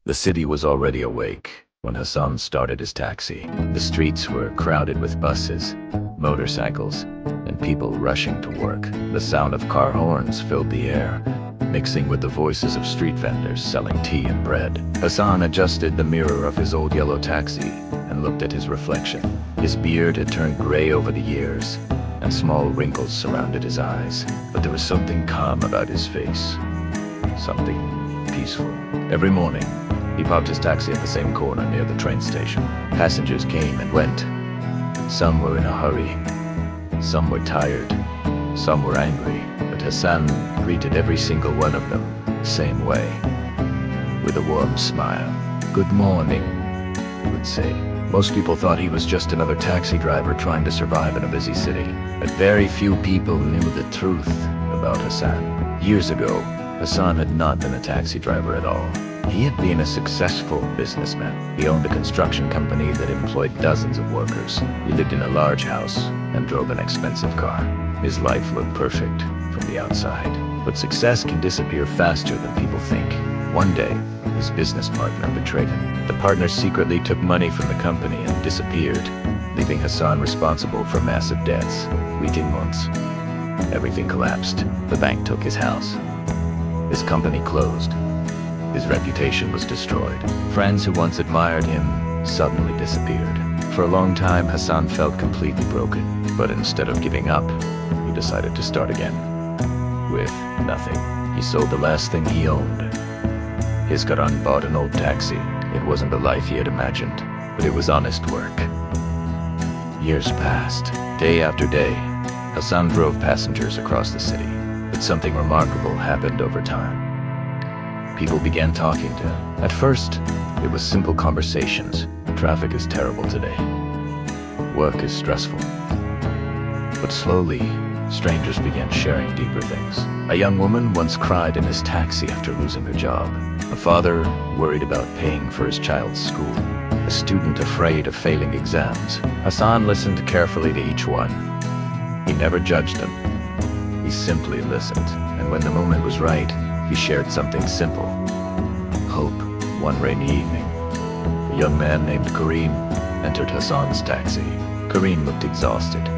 The city was already awake when Hassan started his taxi. The streets were crowded with buses, motorcycles, and people rushing to work. The sound of car horns filled the air, mixing with the voices of street vendors selling tea and bread. Hassan adjusted the mirror of his old yellow taxi and looked at his reflection. His beard had turned gray over the years, and small wrinkles surrounded his eyes. But there was something calm about his face, something peaceful. Every morning, he parked his taxi at the same corner near the train station. Passengers came and went. Some were in a hurry, some were tired, some were angry, but Hassan greeted every single one of them the same way, with a warm smile. "Good morning," he would say. Most people thought he was just another taxi driver trying to survive in a busy city, but very few people knew the truth about Hassan. Years ago, Hassan had not been a taxi driver at all. He had been a successful businessman. He owned a construction company that employed dozens of workers. He lived in a large house and drove an expensive car. His life looked perfect from the outside, but success can disappear faster than people think. One day, his business partner betrayed him. The partner secretly took money from the company and disappeared, leaving Hassan responsible for massive debts. Within months, everything collapsed. The bank took his house. His company closed. His reputation was destroyed. Friends who once admired him suddenly disappeared. For a long time, Hassan felt completely broken. But instead of giving up, he decided to start again. With nothing. He sold the last thing he owned. His Karan bought an old taxi. It wasn't the life he had imagined, but it was honest work. Years passed. Day after day, Hassan drove passengers across the city. But something remarkable happened over time. People began talking to him. At first, it was simple conversations. Traffic is terrible today. Work is stressful. But slowly, strangers began sharing deeper things. A young woman once cried in his taxi after losing her job. A father worried about paying for his child's school. A student afraid of failing exams. Hassan listened carefully to each one. He never judged them. He simply listened. And when the moment was right, he shared something simple. Hope. One rainy evening, a young man named Kareem entered Hassan's taxi. Kareem looked exhausted.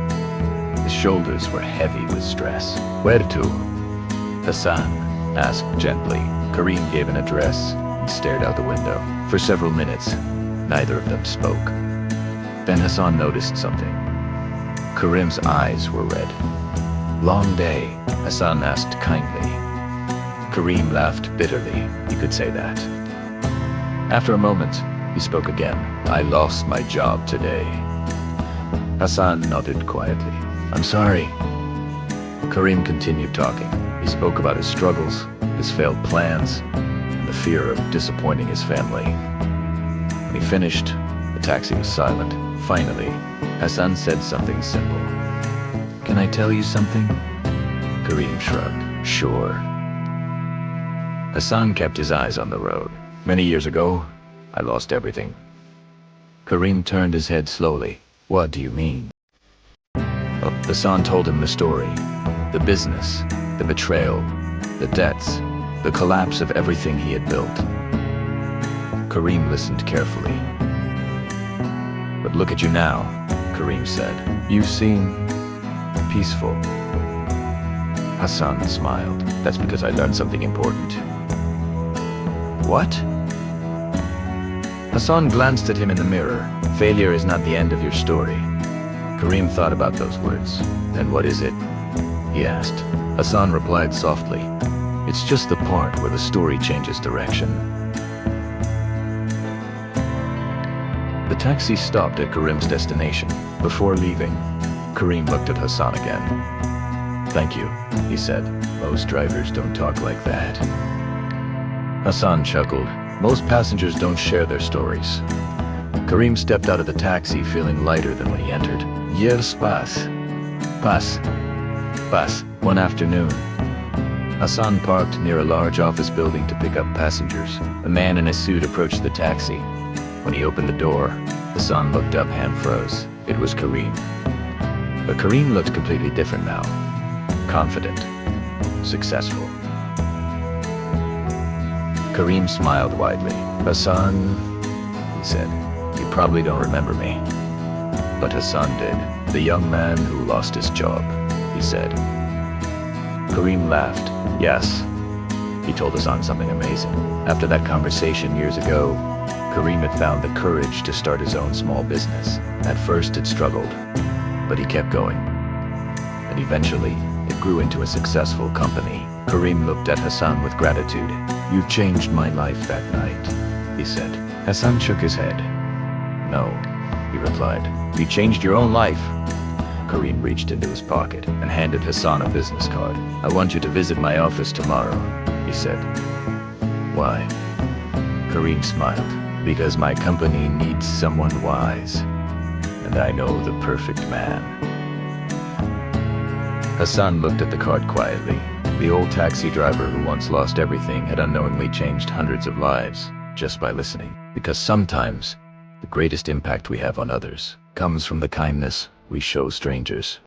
His shoulders were heavy with stress. "Where to?" Hassan asked gently. Kareem gave an address and stared out the window. For several minutes, neither of them spoke. Then Hassan noticed something. Kareem's eyes were red. "Long day?" Hassan asked kindly. Kareem laughed bitterly. He could say that. After a moment, he spoke again. "I lost my job today." Hassan nodded quietly. "I'm sorry." Kareem continued talking. He spoke about his struggles, his failed plans, and the fear of disappointing his family. When he finished, the taxi was silent. Finally, Hassan said something simple. "Can I tell you something?" Kareem shrugged. "Sure." Hassan kept his eyes on the road. "Many years ago, I lost everything." Kareem turned his head slowly. "What do you mean?" Hassan told him the story. The business, the betrayal, the debts, the collapse of everything he had built. Kareem listened carefully. "But look at you now," Kareem said. "You seem peaceful." Hassan smiled. "That's because I learned something important." "What?" Hassan glanced at him in the mirror. "Failure is not the end of your story." Kareem thought about those words. "Then what is it?" he asked. Hassan replied softly. "It's just the part where the story changes direction." The taxi stopped at Kareem's destination. Before leaving, Kareem looked at Hassan again. "Thank you," he said. "Most drivers don't talk like that." Hassan chuckled. Most passengers don't share their stories. Kareem stepped out of the taxi feeling lighter than when he entered. Years pass. One afternoon, Hassan parked near a large office building to pick up passengers. A man in a suit approached the taxi. When he opened the door, Hassan looked up, hand froze. It was Kareem. But Kareem looked completely different now. Confident. Successful. Kareem smiled widely. Hassan, he said, you probably don't remember me. But Hassan did. The young man who lost his job, he said. Kareem laughed. Yes. He told Hassan something amazing. After that conversation years ago, Kareem had found the courage to start his own small business. At first it struggled, but he kept going. And eventually, it grew into a successful company. Kareem looked at Hassan with gratitude. You changed my life that night, he said. Hassan shook his head. No, he replied. You changed your own life. Kareem reached into his pocket and handed Hassan a business card. I want you to visit my office tomorrow, he said. Why? Kareem smiled. Because my company needs someone wise, and I know the perfect man. Hassan looked at the card quietly. The old taxi driver who once lost everything had unknowingly changed hundreds of lives just by listening. Because sometimes the greatest impact we have on others comes from the kindness we show strangers.